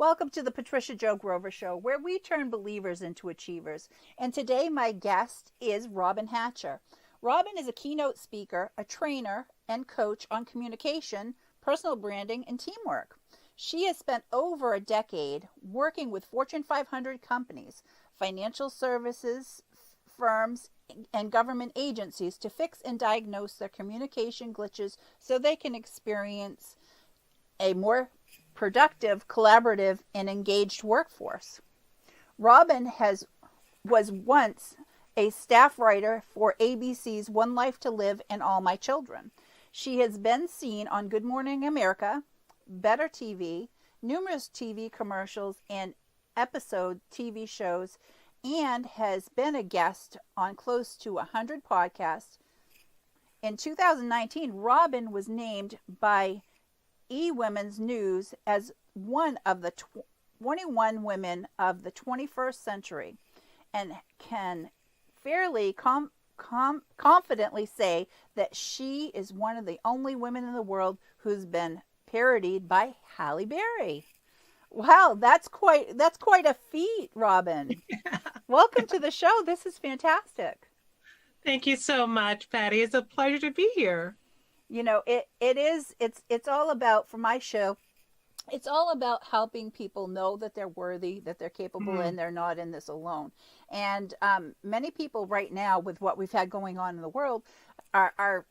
Welcome to the Patricia Jo Grover Show, where we turn believers into achievers. And today my guest is Robyn Hatcher. Robyn is a keynote speaker, a trainer, and coach on communication, personal branding, and teamwork. She has spent over a decade working with Fortune 500 companies, financial services firms, and government agencies to fix and diagnose their communication glitches so they can experience a more productive, collaborative, and engaged workforce. Robyn was once a staff writer for ABC's One Life to Live and All My Children. She has been seen on Good Morning America, Better TV, numerous TV commercials, and episode TV shows, and has been a guest on close to 100 podcasts. In 2019, Robyn was named by Women's News as one of the 21 women of the 21st century, and can fairly confidently say that she is one of the only women in the world who's been parodied by Halle Berry. Wow, that's quite a feat, Robyn. Welcome to the show. This is fantastic. Thank you so much, Patty. It's a pleasure to be here. You know, it's all about, for my show, it's all about helping people know that they're worthy, that they're capable, and they're not in this alone. And many people right now, with what we've had going on in the world, are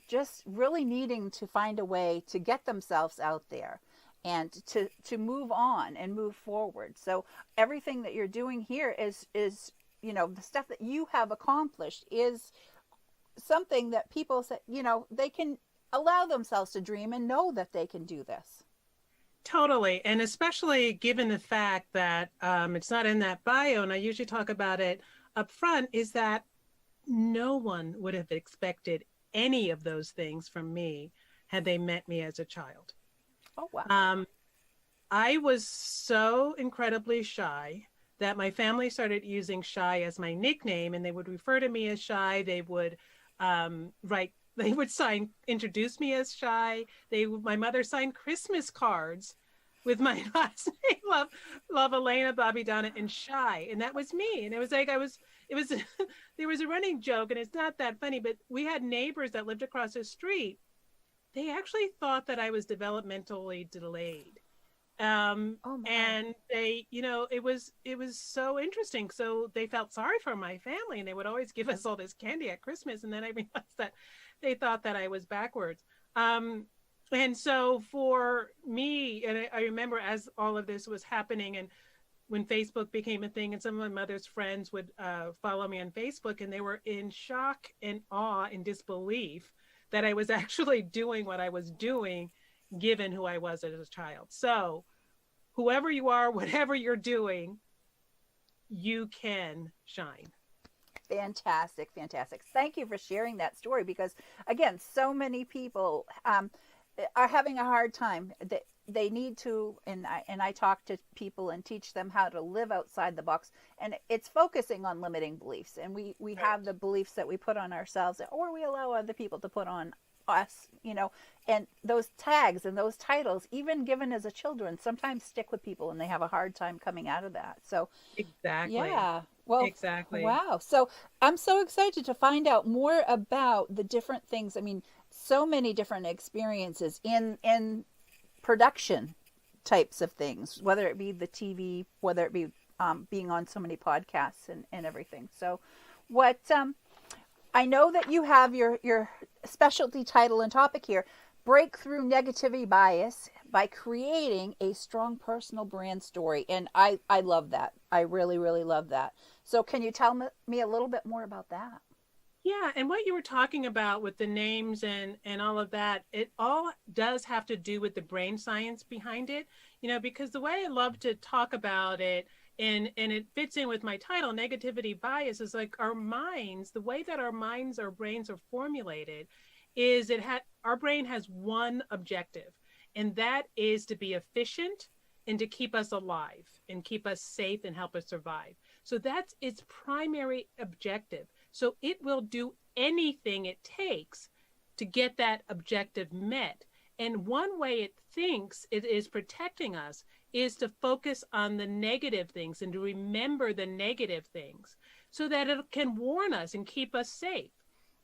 just really needing to find a way to get themselves out there and to move on and move forward. So everything that you're doing here is the stuff that you have accomplished is something that people say, they can allow themselves to dream and know that they can do this. Totally. And especially given the fact that it's not in that bio, and I usually talk about it up front, is that no one would have expected any of those things from me had they met me as a child. Oh, wow. I was so incredibly shy that my family started using Shy as my nickname, and they would refer to me as Shy. They would introduce me as Shy. My mother signed Christmas cards with my last name, Love Elena, Bobby Donna, and Shy. And that was me. And it was like, there was a running joke, and it's not that funny, but we had neighbors that lived across the street. They actually thought that I was developmentally delayed. And they, it was so interesting. So they felt sorry for my family, and they would always give us all this candy at Christmas. And then I realized that they thought that I was backwards. And so for me, and I remember as all of this was happening, and when Facebook became a thing, and some of my mother's friends would follow me on Facebook, and they were in shock and awe and disbelief that I was actually doing what I was doing, given who I was as a child. So whoever you are, whatever you're doing, you can shine. Fantastic. Thank you for sharing that story, because again, so many people are having a hard time. They need to, and I talk to people and teach them how to live outside the box, and it's focusing on limiting beliefs. And we right. have the beliefs that we put on ourselves, or we allow other people to put on us, and those tags and those titles, even given as a children, sometimes stick with people, and they have a hard time coming out of that. So exactly. Yeah. Well, exactly. Wow. So I'm so excited to find out more about the different things. I mean, so many different experiences in production types of things, whether it be the TV, whether it be being on so many podcasts and everything. So what I know that you have your specialty title and topic here, Breakthrough Negativity Bias by Creating a Strong Personal Brand Story. And I love that. I really, really love that. So can you tell me a little bit more about that? Yeah, and what you were talking about with the names and all of that, it all does have to do with the brain science behind it, because the way I love to talk about it, and it fits in with my title, Negativity Bias, is like our minds, the way that our brains are formulated is our brain has one objective, and that is to be efficient and to keep us alive and keep us safe and help us survive. So that's its primary objective. So it will do anything it takes to get that objective met. And one way it thinks it is protecting us is to focus on the negative things and to remember the negative things so that it can warn us and keep us safe.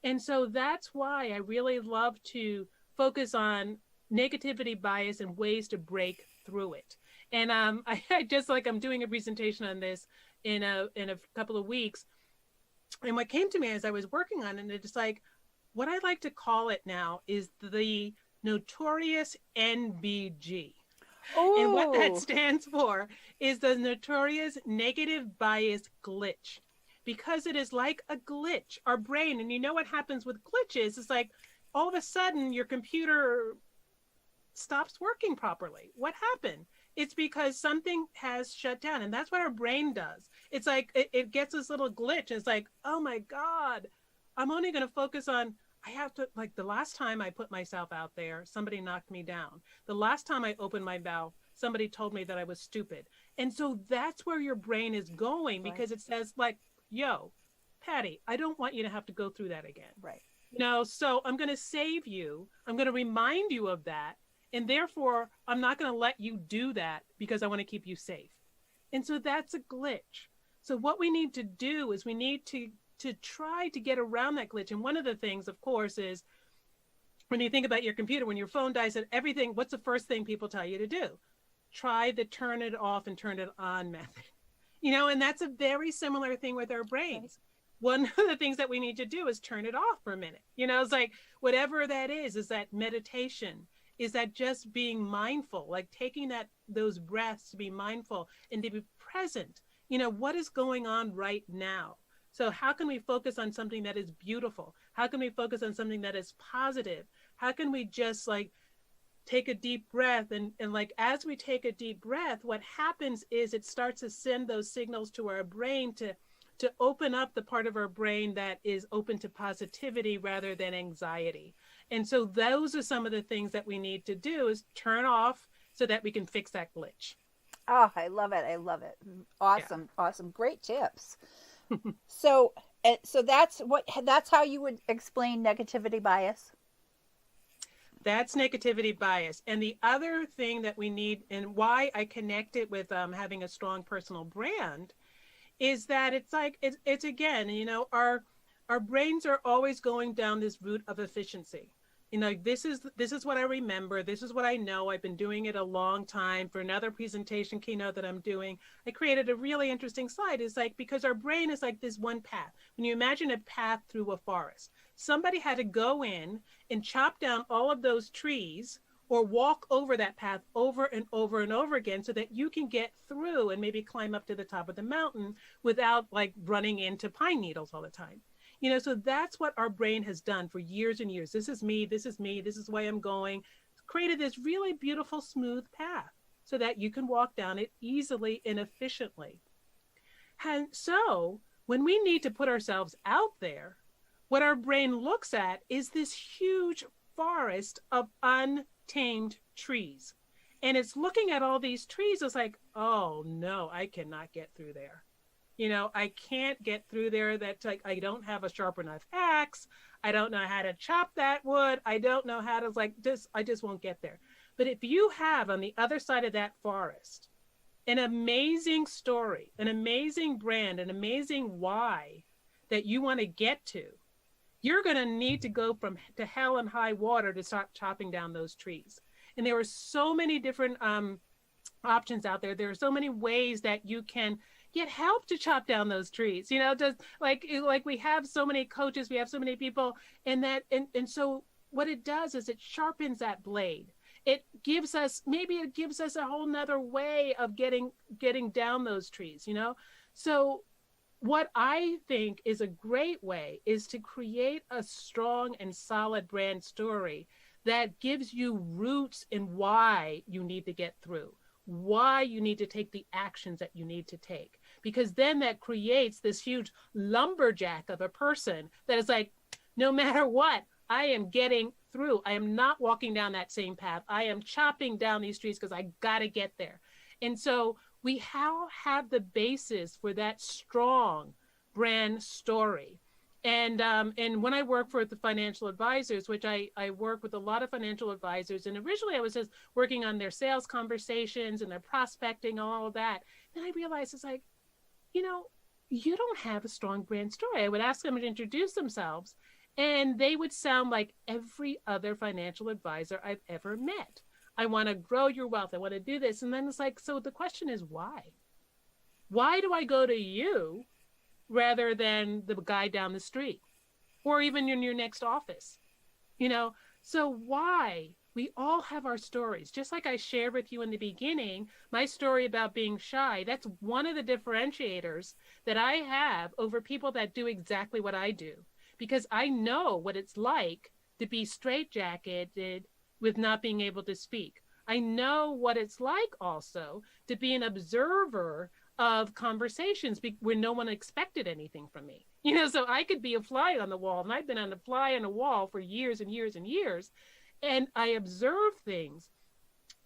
And so that's why I really love to focus on negativity bias and ways to break through it. And I just like I'm doing a presentation on this in a couple of weeks. And what came to me as I was working on it, it's like what I like to call it now is the notorious NBG. Ooh. And what that stands for is the notorious negative bias glitch, because it is like a glitch. Our brain, and you know what happens with glitches, it's like all of a sudden your computer stops working properly. What happened? It's because something has shut down, and that's what our brain does. It's like it gets this little glitch. It's like, oh my God, I'm only going to focus on, I have to, like the last time I put myself out there, somebody knocked me down. The last time I opened my mouth, somebody told me that I was stupid. And so that's where your brain is going, because it says like, yo, Patty, I don't want you to have to go through that again. Right. You know, so I'm going to save you. I'm going to remind you of that. And therefore, I'm not going to let you do that because I want to keep you safe. And so that's a glitch. So what we need to do is we need to try to get around that glitch. And one of the things, of course, is when you think about your computer, when your phone dies and everything, what's the first thing people tell you to do? Try the turn it off and turn it on method. You know, and that's a very similar thing with our brains. One of the things that we need to do is turn it off for a minute. You know, it's like whatever that is that meditation? Is that just being mindful, like taking those breaths to be mindful and to be present? You know, what is going on right now? So how can we focus on something that is beautiful? How can we focus on something that is positive? How can we just like take a deep breath and like as we take a deep breath, what happens is it starts to send those signals to our brain to open up the part of our brain that is open to positivity rather than anxiety. And so those are some of the things that we need to do is turn off so that we can fix that glitch. Oh, I love it. I love it. Awesome. Yeah. Awesome. Great tips. So that's how you would explain negativity bias. That's negativity bias. And the other thing that we need, and why I connect it with having a strong personal brand, is that it's like, it's again, you know, our brains are always going down this route of efficiency. You know, this is what I remember. This is what I know. I've been doing it a long time. For another presentation keynote that I'm doing, I created a really interesting slide. It's like, because our brain is like this one path. When you imagine a path through a forest, somebody had to go in and chop down all of those trees or walk over that path over and over and over again so that you can get through and maybe climb up to the top of the mountain without like running into pine needles all the time. You know, so that's what our brain has done for years and years. This is me, this is me, this is the way I'm going. It's created this really beautiful, smooth path so that you can walk down it easily and efficiently. And so when we need to put ourselves out there, what our brain looks at is this huge forest of untamed trees. And it's looking at all these trees. It's like, oh no, I cannot get through there. You know, I can't get through there. That's like, I don't have a sharp enough axe. I don't know how to chop that wood. I don't know how to I just won't get there. But if you have on the other side of that forest, an amazing story, an amazing brand, an amazing why that you want to get to, you're going to need to go to hell and high water to start chopping down those trees. And there are so many different options out there. There are so many ways that you can get help to chop down those trees. You know, just like we have so many coaches, we have so many people, and so what it does is it sharpens that blade. It gives us a whole nother way of getting down those trees, you know? So what I think is a great way is to create a strong and solid brand story that gives you roots in why you need to get through, why you need to take the actions that you need to take. Because then that creates this huge lumberjack of a person that is like, no matter what, I am getting through. I am not walking down that same path. I am chopping down these trees because I got to get there. And so we have the basis for that strong brand story. And when I work for the financial advisors, which I work with a lot of financial advisors, and originally I was just working on their sales conversations and their prospecting, all of that. Then I realized it's like, you know, you don't have a strong brand story. I would ask them to introduce themselves, and they would sound like every other financial advisor I've ever met. I want to grow your wealth. I want to do this. And then it's like, so the question is why? Why do I go to you rather than the guy down the street or even in your next office? You know, so why? We all have our stories. Just like I shared with you in the beginning, my story about being shy, that's one of the differentiators that I have over people that do exactly what I do, because I know what it's like to be straitjacketed with not being able to speak. I know what it's like also to be an observer of conversations where no one expected anything from me. You know, so I could be a fly on the wall, and I've been on a fly on a wall for years and years and years, and I observe things.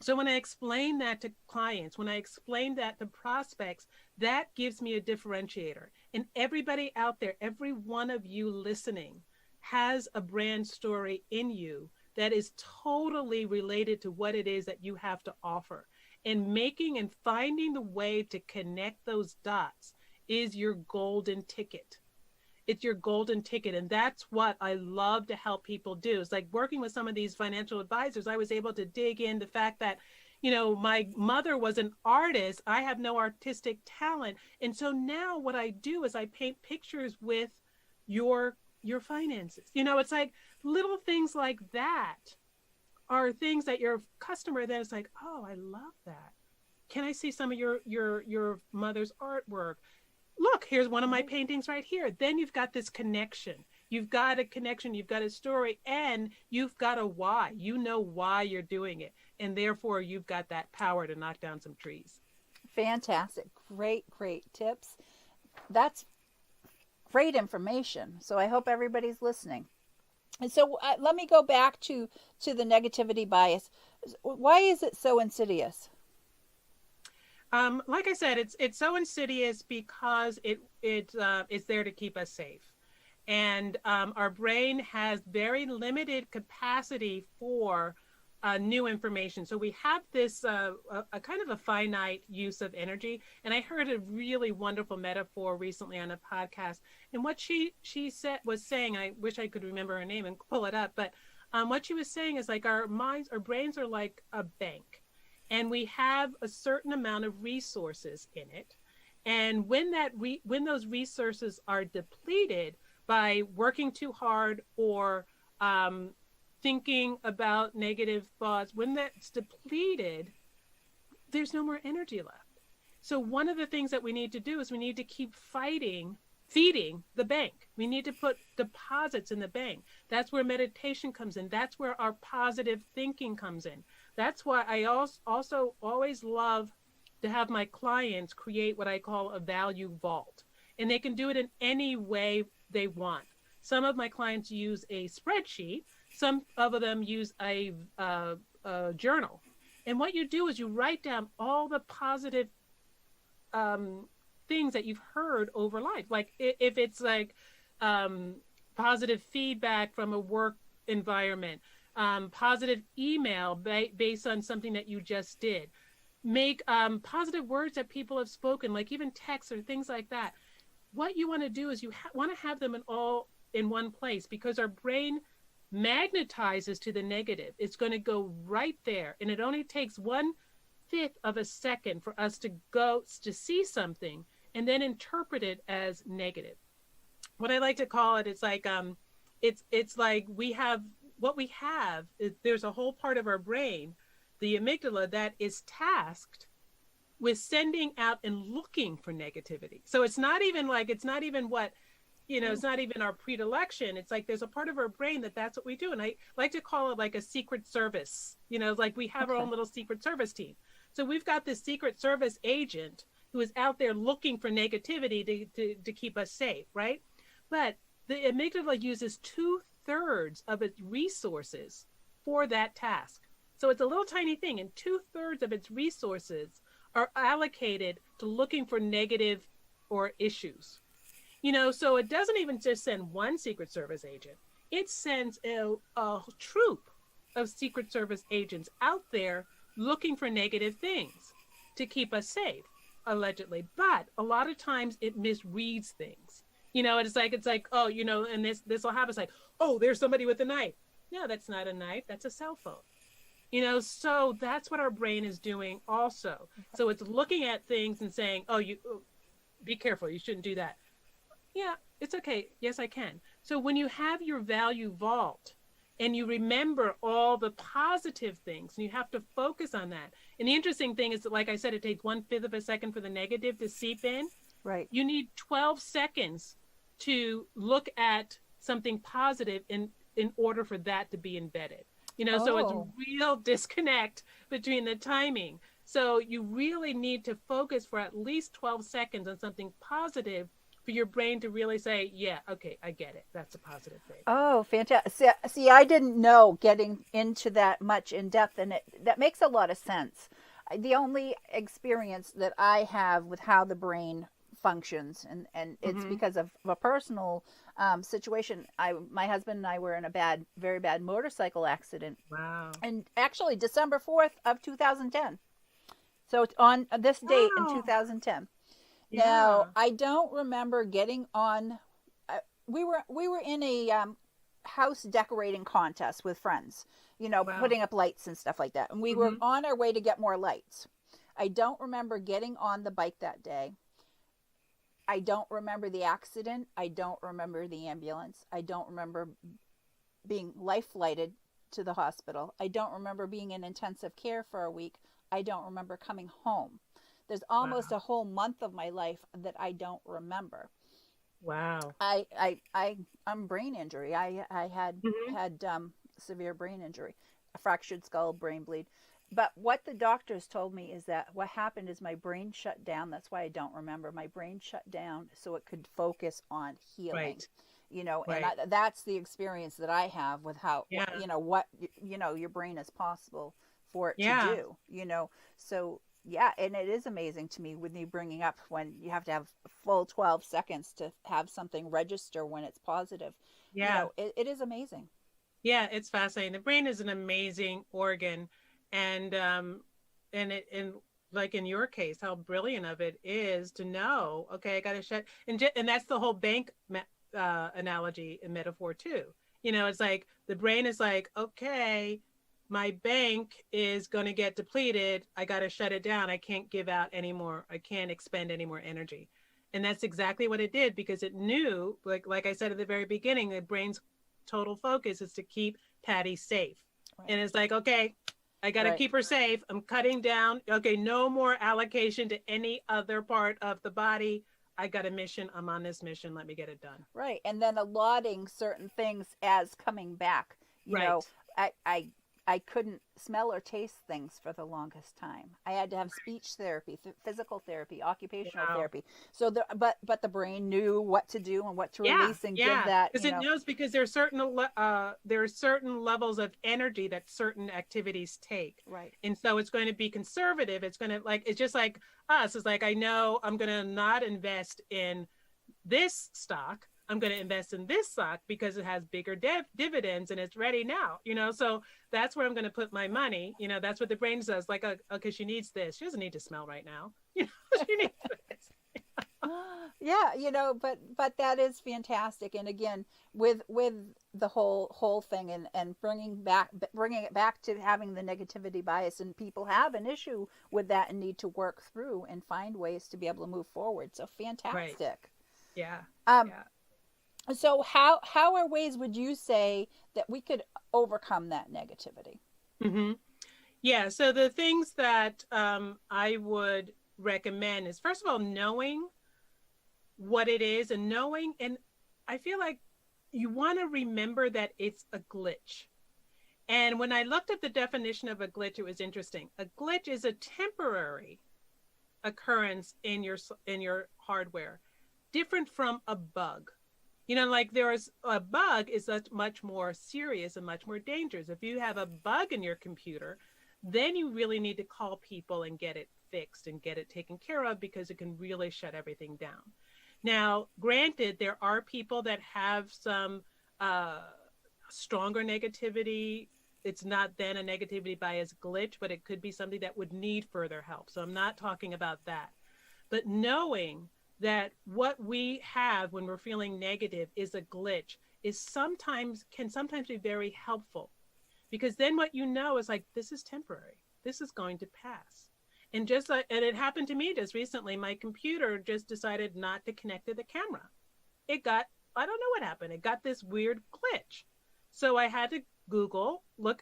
So when I explain that to clients, when I explain that to prospects, that gives me a differentiator. And everybody out there, every one of you listening, has a brand story in you that is totally related to what it is that you have to offer. And making and finding the way to connect those dots is your golden ticket. It's your golden ticket. And that's what I love to help people do. It's like working with some of these financial advisors, I was able to dig in the fact that, you know, my mother was an artist. I have no artistic talent. And so now what I do is I paint pictures with your finances. You know, it's like little things like that are things that your customer then is like, oh, I love that. Can I see some of your mother's artwork? Look, here's one of my paintings right here. Then you've got this connection. You've got a connection, you've got a story, and you've got a why. You know why you're doing it. And therefore, you've got that power to knock down some trees. Fantastic. Great, great tips. That's great information. So I hope everybody's listening. And so let me go back to the negativity bias. Why is it so insidious? Like I said, it's so insidious because it's there to keep us safe. And our brain has very limited capacity for new information. So we have this a kind of a finite use of energy. And I heard a really wonderful metaphor recently on a podcast. And what she was saying, I wish I could remember her name and pull it up, but what she was saying is like our brains are like a bank. And we have a certain amount of resources in it. And when those resources are depleted by working too hard or thinking about negative thoughts, when that's depleted, there's no more energy left. So one of the things that we need to do is we need to keep feeding the bank. We need to put deposits in the bank. That's where meditation comes in. That's where our positive thinking comes in. That's why I also always love to have my clients create what I call a value vault. And they can do it in any way they want. Some of my clients use a spreadsheet. Some of them use a journal. And what you do is you write down all the positive things that you've heard over life. Like if it's like positive feedback from a work environment, positive email based on something that you just did. Make positive words that people have spoken, like even texts or things like that. What you want to do is you want to have them all in one place, because our brain magnetizes to the negative. It's going to go right there. And it only takes 1/5 of a second for us to see something and then interpret it as negative. What I like to call it, it's like it's like there's a whole part of our brain, the amygdala, that is tasked with sending out and looking for negativity. So it's not even what, it's not even our predilection. It's like there's a part of our brain that's what we do. And I like to call it like a secret service, like we have our own little secret service team. So we've got this secret service agent who is out there looking for negativity to keep us safe, right? But the amygdala uses 2/3 of its resources for that task. So it's a little tiny thing, and 2/3 of its resources are allocated to looking for negative or issues. So it doesn't even just send one Secret Service agent. It sends a troop of Secret Service agents out there looking for negative things to keep us safe, allegedly. But a lot of times it misreads things. It's like, oh, and this will happen. It's like, oh, there's somebody with a knife. No, that's not a knife. That's a cell phone. So that's what our brain is doing also. So it's looking at things and saying, oh, be careful. You shouldn't do that. Yeah, it's okay. Yes, I can. So when you have your value vault and you remember all the positive things, and you have to focus on that. And the interesting thing is that, like I said, it takes 1/5 of a second for the negative to seep in. Right. You need 12 seconds to look at something positive in order for that to be embedded. So it's a real disconnect between the timing. So you really need to focus for at least 12 seconds on something positive for your brain to really say, yeah, okay, I get it. That's a positive thing. Oh, fantastic. See, I didn't know getting into that much in depth, and that makes a lot of sense. The only experience that I have with how the brain functions, and it's because of a personal situation. My husband and I were in a very bad motorcycle accident. Wow. And actually December 4th of 2010. So it's on this date in 2010. Yeah. Now, I don't remember getting on. We were in a house decorating contest with friends, putting up lights and stuff like that. And we were on our way to get more lights. I don't remember getting on the bike that day. I don't remember the accident. I don't remember the ambulance. I don't remember being life flighted to the hospital. I don't remember being in intensive care for a week. I don't remember coming home. There's almost a whole month of my life that I don't remember. Wow. I'm brain injury. I had severe brain injury, a fractured skull, brain bleed. But what the doctors told me is that what happened is my brain shut down. That's why I don't remember. My brain shut down so it could focus on healing. Right. And that's the experience that I have with how, what your brain is possible for it to do, So, yeah, and it is amazing to me when you bringing up when you have to have a full 12 seconds to have something register when it's positive. Yeah. It is amazing. Yeah, it's fascinating. The brain is an amazing organ. And like in your case, how brilliant of it is to know, okay, I got to shut, and that's the whole bank analogy and metaphor too. It's like the brain is like, okay, my bank is going to get depleted. I got to shut it down. I can't give out anymore. I can't expend any more energy. And that's exactly what it did, because it knew, like I said at the very beginning, the brain's total focus is to keep Patty safe. Right. And it's like, okay, I got to keep her safe. I'm cutting down. Okay, no more allocation to any other part of the body. I got a mission. I'm on this mission. Let me get it done. Right. And then allotting certain things as coming back. I couldn't smell or taste things for the longest time. I had to have speech therapy, physical therapy, occupational therapy. So, but the brain knew what to do and what to release and give that. Because it knows, because there are certain levels of energy that certain activities take. Right. And so it's going to be conservative. It's going to it's just like us. It's like, I know I'm going to not invest in this stock. I'm going to invest in this stock because it has bigger dividends and it's ready now, so that's where I'm going to put my money. That's what the brain says, like, okay, she needs this. She doesn't need to smell right now. She needs this. Yeah, but that is fantastic. And again, with the whole thing and bringing it back to having the negativity bias, and people have an issue with that and need to work through and find ways to be able to move forward. So fantastic. Right. Yeah. So how are ways, would you say, that we could overcome that negativity? Mm-hmm. Yeah. So the things that I would recommend is, first of all, knowing what it is, and I feel like you want to remember that it's a glitch. And when I looked at the definition of a glitch, it was interesting. A glitch is a temporary occurrence in your hardware, different from a bug. Like there's a bug is much more serious and much more dangerous. If you have a bug in your computer, then you really need to call people and get it fixed and get it taken care of, because it can really shut everything down. Now, granted, there are people that have some stronger negativity. It's not then a negativity bias glitch, but it could be something that would need further help. So I'm not talking about that. But knowing that what we have when we're feeling negative is a glitch is sometimes be very helpful, because then what you know is like, this is temporary. This is going to pass. And just like, and it happened to me just recently, my computer just decided not to connect to the camera. I don't know what happened. It got this weird glitch. So I had to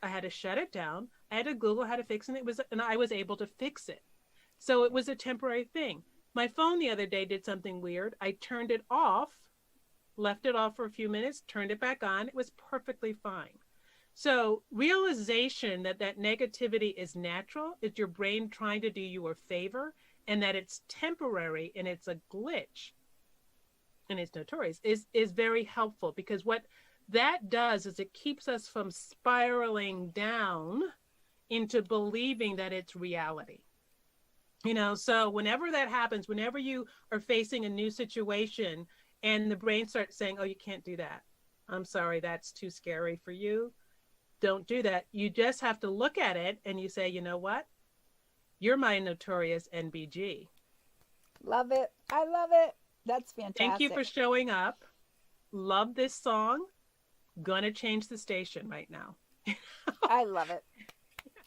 I had to shut it down. I had to Google how to fix it. And I was able to fix it. So it was a temporary thing. My phone the other day did something weird. I turned it off, left it off for a few minutes, turned it back on. It was perfectly fine. So realization that negativity is natural, it's your brain trying to do you a favor, and that it's temporary and it's a glitch, and it's notorious, is very helpful, because what that does is it keeps us from spiraling down into believing that it's reality. So whenever that happens, whenever you are facing a new situation and the brain starts saying, oh, you can't do that. I'm sorry, that's too scary for you. Don't do that. You just have to look at it and you say, you know what? You're my notorious NBG. Love it. I love it. That's fantastic. Thank you for showing up. Love this song. Gonna change the station right now. I love it.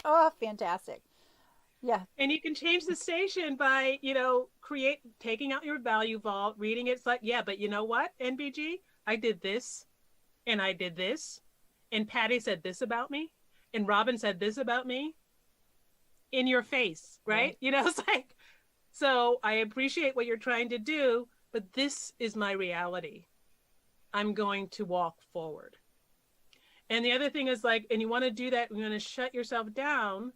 Oh, fantastic. Yeah. And you can change the station by, taking out your value vault, reading it. It's like, yeah, but you know what, NBG? I did this and I did this. And Patty said this about me. And Robyn said this about me. In your face, right? It's like, so I appreciate what you're trying to do, but this is my reality. I'm going to walk forward. And the other thing is like, and you want to do that, you want to shut yourself down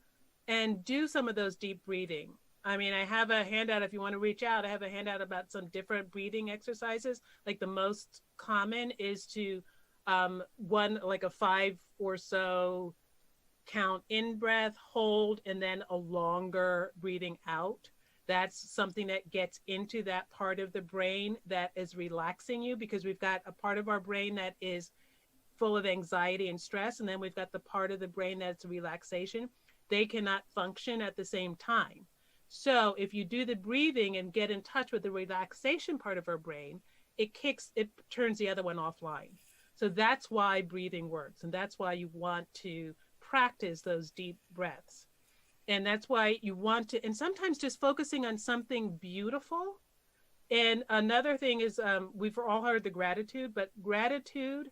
and do some of those deep breathing. I mean, I have a handout, if you want to reach out, I have a handout about some different breathing exercises. Like the most common is to like a 5 or so count in breath, hold, and then a longer breathing out. That's something that gets into that part of the brain that is relaxing you, because we've got a part of our brain that is full of anxiety and stress, and then we've got the part of the brain that's relaxation. They cannot function at the same time. So if you do the breathing and get in touch with the relaxation part of our brain, it turns the other one offline. So that's why breathing works, and that's why you want to practice those deep breaths. And that's why you want to, and sometimes just focusing on something beautiful. And another thing is, we've all heard the gratitude, but gratitude,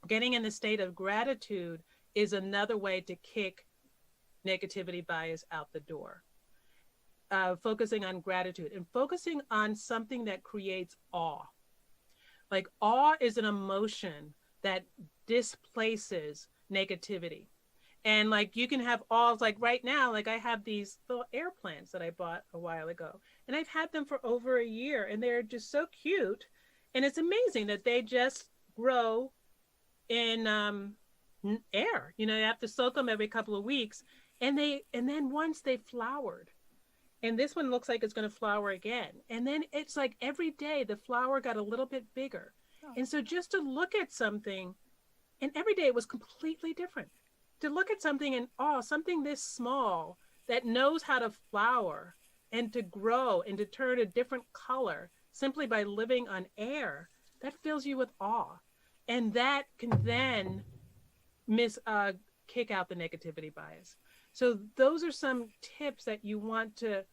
getting in the state of gratitude is another way to kick negativity bias out the door. Focusing on gratitude and focusing on something that creates awe. Like awe is an emotion that displaces negativity. And like you can have awe, like right now, like I have these little air plants that I bought a while ago, and I've had them for over a year, and they're just so cute. And it's amazing that they just grow in air. You have to soak them every couple of weeks, and then once they flowered, and this one looks like it's going to flower again, and then it's like every day the flower got a little bit bigger. And so just to look at something, and every day it was completely different. To look at something and something this small that knows how to flower and to grow and to turn a different color simply by living on air, that fills you with awe. And that can then kick out the negativity bias. So those are some tips that you want to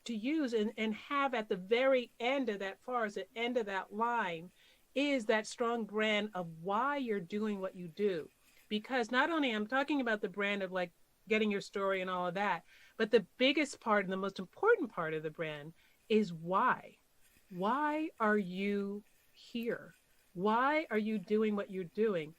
use and have at the very end of that, far as the end of that line, is that strong brand of why you're doing what you do. Because not only I'm talking about the brand of like getting your story and all of that, but the biggest part and the most important part of the brand is why. Why are you here? Why are you doing what you're doing?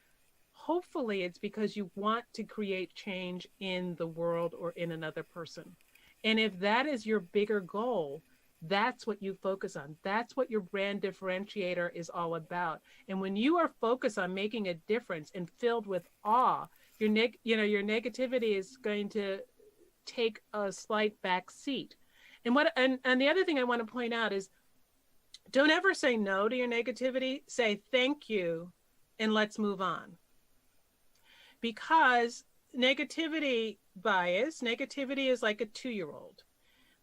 Hopefully it's because you want to create change in the world or in another person. And if that is your bigger goal, that's what you focus on. That's what your brand differentiator is all about. And when you are focused on making a difference and filled with awe, your negativity is going to take a slight back seat. And the other thing I want to point out is don't ever say no to your negativity. Say thank you and let's move on. Because negativity is like a 2-year-old.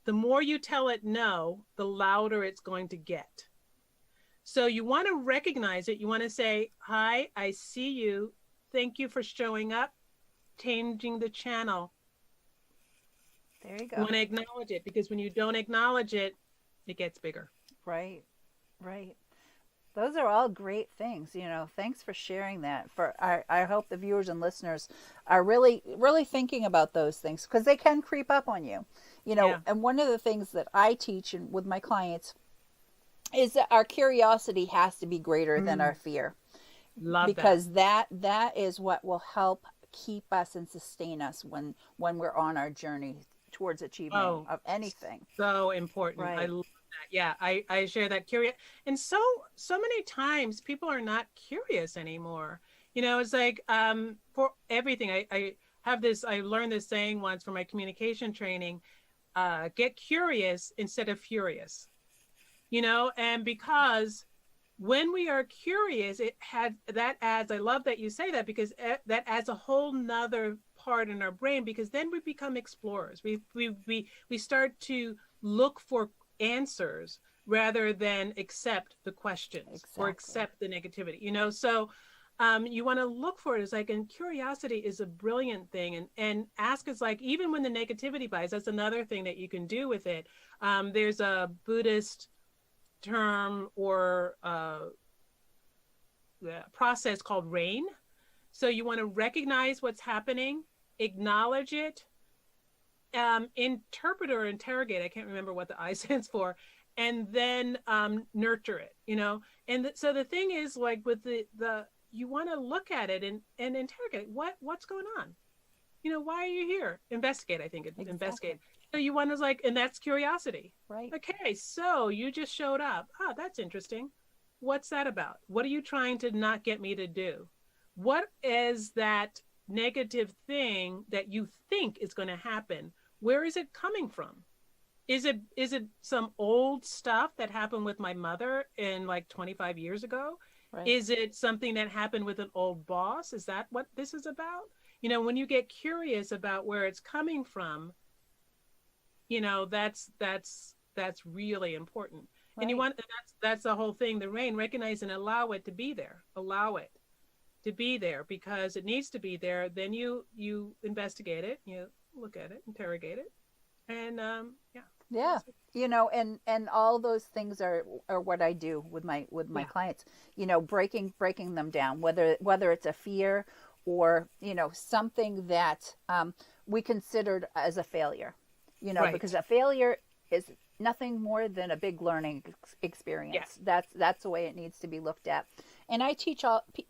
The more you tell it no, the louder it's going to get. So you want to recognize it. You want to say, hi, I see you. Thank you for showing up, changing the channel. There you go. You want to acknowledge it, because when you don't acknowledge it, it gets bigger. Right. Those are all great things. Thanks for sharing that. I hope the viewers and listeners are really, really thinking about those things, because they can creep up on you. And one of the things that I teach with my clients is that our curiosity has to be greater than our fear. Because that is what will help keep us and sustain us when we're on our journey towards achievement of anything. So important. Right. I love that. Yeah, I share that curious. And so many times people are not curious anymore. It's like for everything. I learned this saying once from my communication training, get curious instead of furious. And because when we are curious, I love that you say that, because that adds a whole nother part in our brain, because then we become explorers. We start to look for answers rather than accept the questions or accept the negativity, so you want to look for it. It's like, and curiosity is a brilliant thing, and ask is like, even when the negativity bites, that's another thing that you can do with it. There's a Buddhist term or process called rain. So you want to recognize what's happening, acknowledge it, interpret or interrogate, I can't remember what the I stands for, and then nurture it, and so the thing is, like, with the you want to look at it and interrogate what's going on, why are you here? Investigate. I think exactly. Investigate. So you want to, like, and that's curiosity. Right. Okay, so you just showed up. That's interesting. What's that about? What are you trying to not get me to do? What is that negative thing that you think is going to happen? Where is it coming from? Is it some old stuff that happened with my mother in like 25 years ago? Right. Is it something that happened with an old boss? Is that what this is about? When you get curious about where it's coming from, that's really important. Right. And you want, that's the whole thing. The rain, recognize and allow it to be there. Allow it to be there, because it needs to be there. Then you investigate it, you look at it, interrogate it, and and all those things are what I do with my clients. Breaking them down, whether it's a fear or something that we considered as a failure. Right. Because a failure is nothing more than a big learning experience. Yeah. That's the way it needs to be looked at. And I teach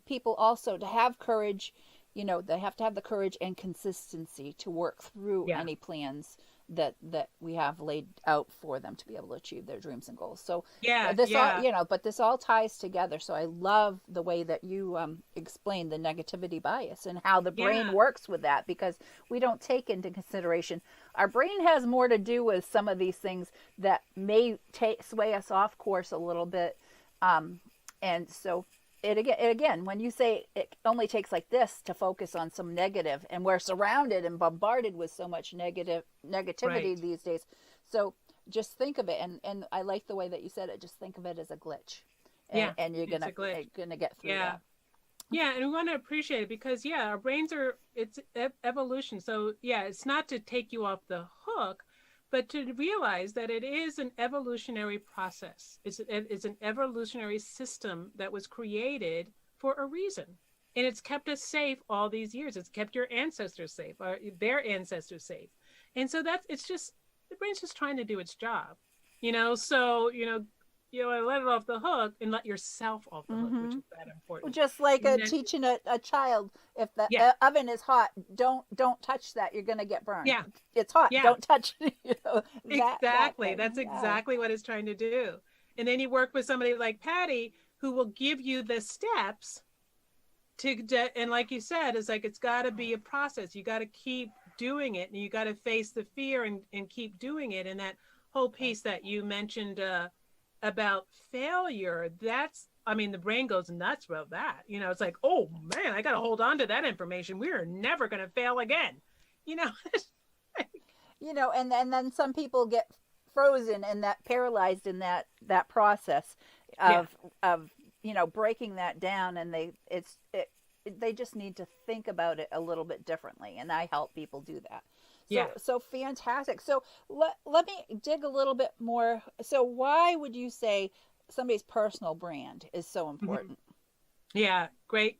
people also to have courage. They have to have the courage and consistency to work through any plans that we have laid out for them to be able to achieve their dreams and goals. So but this all ties together. So I love the way that you explain the negativity bias and how the brain works with that, because we don't take into consideration our brain has more to do with some of these things that may sway us off course a little bit. And so it again, when you say it only takes like this to focus on some negative, and we're surrounded and bombarded with so much negativity these days. So just think of it, and I like the way that you said it. Just think of it as a glitch, and you're gonna get through that. Yeah, and we want to appreciate it, because our brains it's evolution. So it's not to take you off the hook, but to realize that it is an evolutionary process. It's an evolutionary system that was created for a reason. And it's kept us safe all these years. It's kept your ancestors safe, or their ancestors safe. And so it's just, the brain's just trying to do its job. So, let it off the hook and let yourself off the hook, which is that important. Just like teaching a child, if the oven is hot, don't touch that. You're going to get burned. Yeah. It's hot. Yeah. Don't touch it. Exactly. That's exactly what it's trying to do. And then you work with somebody like Patty, who will give you the steps and like you said, it's like, it's got to be a process. You got to keep doing it, and you got to face the fear and keep doing it. And that whole piece that you mentioned, about failure, the brain goes nuts about that. It's like, oh man, I got to hold on to that information. We are never going to fail again. You know, and then some people get frozen and that paralyzed in that process yeah, of breaking that down, and they just need to think about it a little bit differently, and I help people do that. yeah. So fantastic. So let me dig a little bit more. So why would you say somebody's personal brand is so important? Yeah, great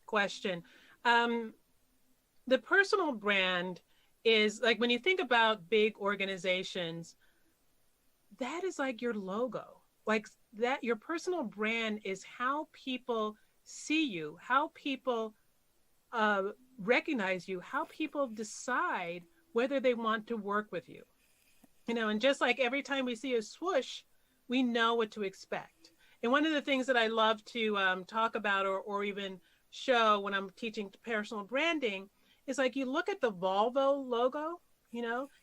question. Um, the personal brand is like, when you think about big organizations, that is like your logo. Like that, your personal brand is how people see you, how people uh, recognize you, how people decide whether they want to work with you. And just like every time we see a swoosh, we know what to expect. And one of the things that I love to talk about, or even show when I'm teaching personal branding, is like, you look at the Volvo logo,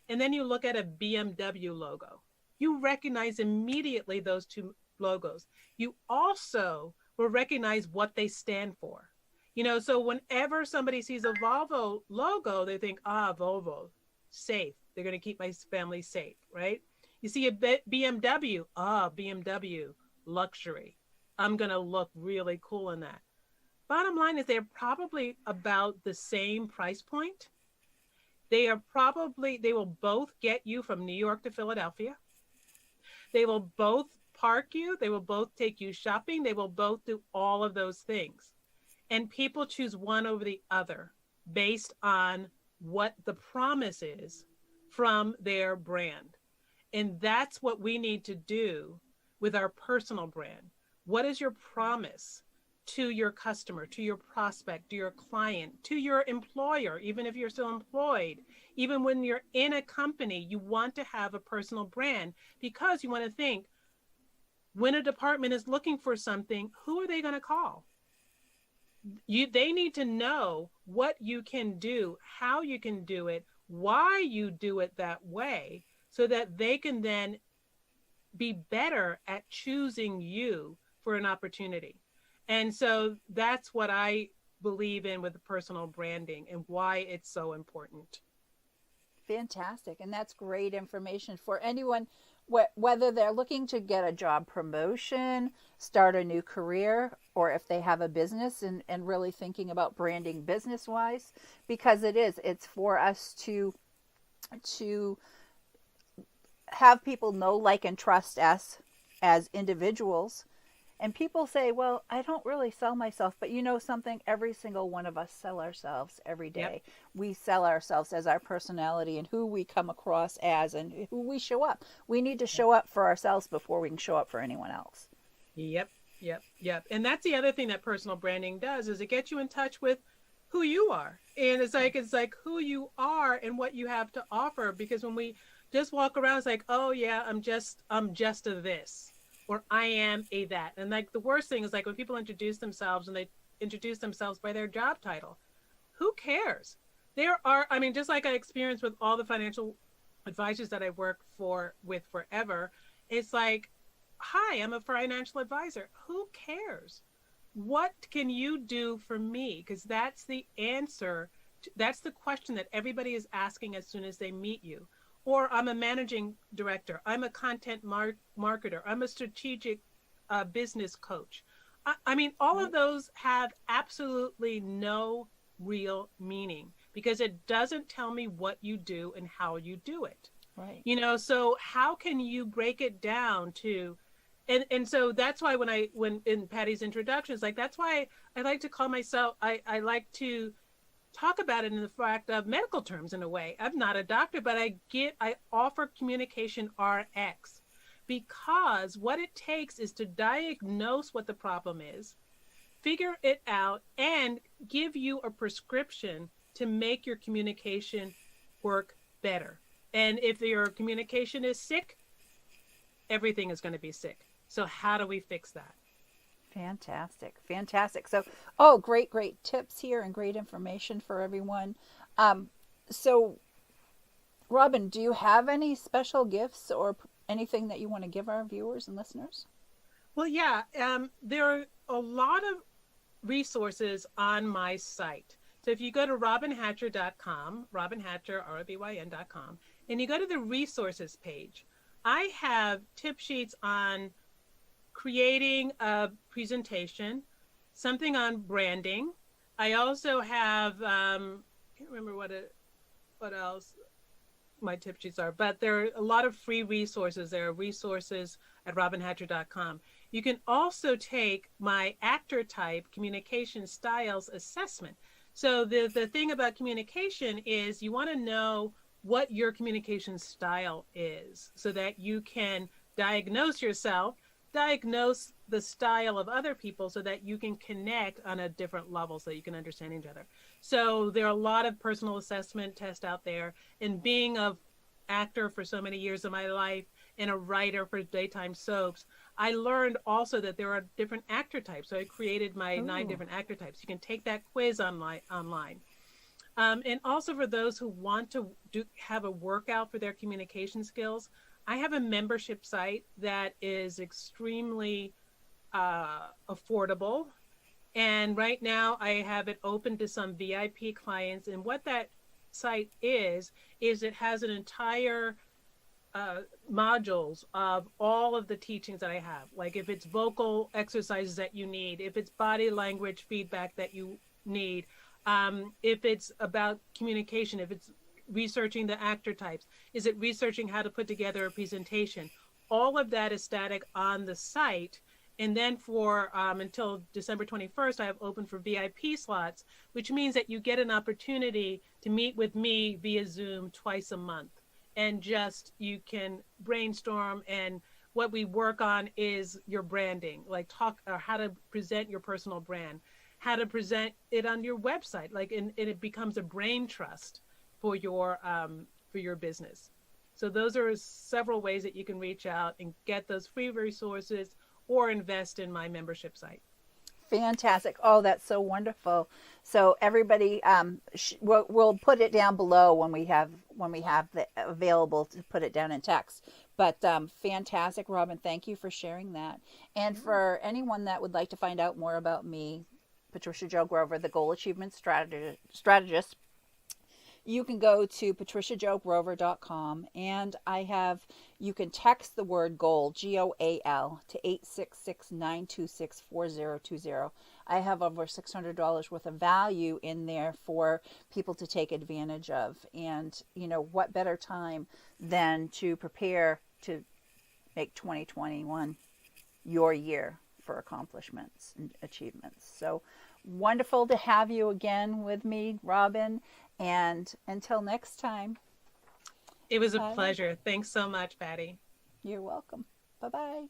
and then you look at a BMW logo. You recognize immediately those two logos. You also will recognize what they stand for. So whenever somebody sees a Volvo logo, they think, Volvo, safe. They're going to keep my family safe, right? You see a BMW, BMW, luxury. I'm going to look really cool in that. Bottom line is, they're probably about the same price point. They will both get you from New York to Philadelphia. They will both park you. They will both take you shopping. They will both do all of those things. And people choose one over the other based on what the promise is from their brand. And that's what we need to do with our personal brand. What is your promise to your customer, to your prospect, to your client, to your employer? Even if you're still employed, even when you're in a company, you want to have a personal brand, because you want to think, when a department is looking for something, who are they going to call? They need to know what you can do, how you can do it, why you do it that way, so that they can then be better at choosing you for an opportunity. And so that's what I believe in with the personal branding, and why it's so important. Fantastic. And that's great information for anyone, whether they're looking to get a job promotion, start a new career, or if they have a business and really thinking about branding business wise, because it's for us to have people know, like, and trust us as individuals. And people say, well, I don't really sell myself, but you know something? Every single one of us sell ourselves every day. Yep. We sell ourselves as our personality and who we come across as and who we show up. We need to show up for ourselves before we can show up for anyone else. Yep. And that's the other thing that personal branding does, is it gets you in touch with who you are. And it's like who you are and what you have to offer. Because when we just walk around, it's like, oh yeah, I'm just a this, or I am a that. And like, the worst thing is, like, when people introduce themselves, and they introduce themselves by their job title. Who cares? Just like I experienced with all the financial advisors that I worked with forever, it's like, hi, I'm a financial advisor. Who cares? What can you do for me? Because that's the answer. That's the question that everybody is asking as soon as they meet you. Or I'm a managing director. I'm a content marketer. I'm a strategic business coach. All of those have absolutely no real meaning, because it doesn't tell me what you do and how you do it. Right. So how can you break it down to, and so that's why when in Patty's introduction, it's like, that's why I like to call myself, I like to talk about it in the fact of medical terms in a way. I'm not a doctor, but I offer communication RX, because what it takes is to diagnose what the problem is, figure it out, and give you a prescription to make your communication work better. And if your communication is sick, everything is going to be sick. So how do we fix that? Fantastic. So, great tips here and great information for everyone. So, Robyn, do you have any special gifts or anything that you want to give our viewers and listeners? Well, yeah, there are a lot of resources on my site. So if you go to robynhatcher.com, Robyn Hatcher, ROBYN.com, and you go to the resources page, I have tip sheets on creating a presentation, something on branding. I also have, I can't remember what else my tip sheets are, but there are a lot of free resources. There are resources at robynhatcher.com. You can also take my actor type communication styles assessment. So the thing about communication is you want to know what your communication style is so that you can diagnose yourself, diagnose the style of other people so that you can connect on a different level so that you can understand each other. So there are a lot of personal assessment tests out there, and being an actor for so many years of my life and a writer for daytime soaps, I learned also that there are different actor types. So I created my 9 different actor types. You can take that quiz online. And also for those who want to have a workout for their communication skills, I have a membership site that is extremely affordable. And right now I have it open to some VIP clients. And what that site is it has an entire modules of all of the teachings that I have. Like if it's vocal exercises that you need, if it's body language feedback that you need, if it's about communication, if it's researching the actor types, is it researching how to put together a presentation? All of that is static on the site. And then for until December 21st, I have open for VIP slots, which means that you get an opportunity to meet with me via Zoom twice a month. And just you can brainstorm, and what we work on is your branding, like how to present your personal brand, how to present it on your website, and it becomes a brain trust for your business. So those are several ways that you can reach out and get those free resources or invest in my membership site. Fantastic. Oh, that's so wonderful. So everybody, we'll put it down below when we have the available to put it down in text. But fantastic, Robyn. Thank you for sharing that. And for anyone that would like to find out more about me, Patricia Jo Grover, the Goal Achievement Strategist, you can go to patriciajogrover.com, and you can text the word GOAL, GOAL, to 866-926-4020. I have over $600 worth of value in there for people to take advantage of. And, what better time than to prepare to make 2021 your year for accomplishments and achievements. So wonderful to have you again with me, Robyn. And until next time. It was a pleasure. Thanks so much, Patty. You're welcome. Bye-bye.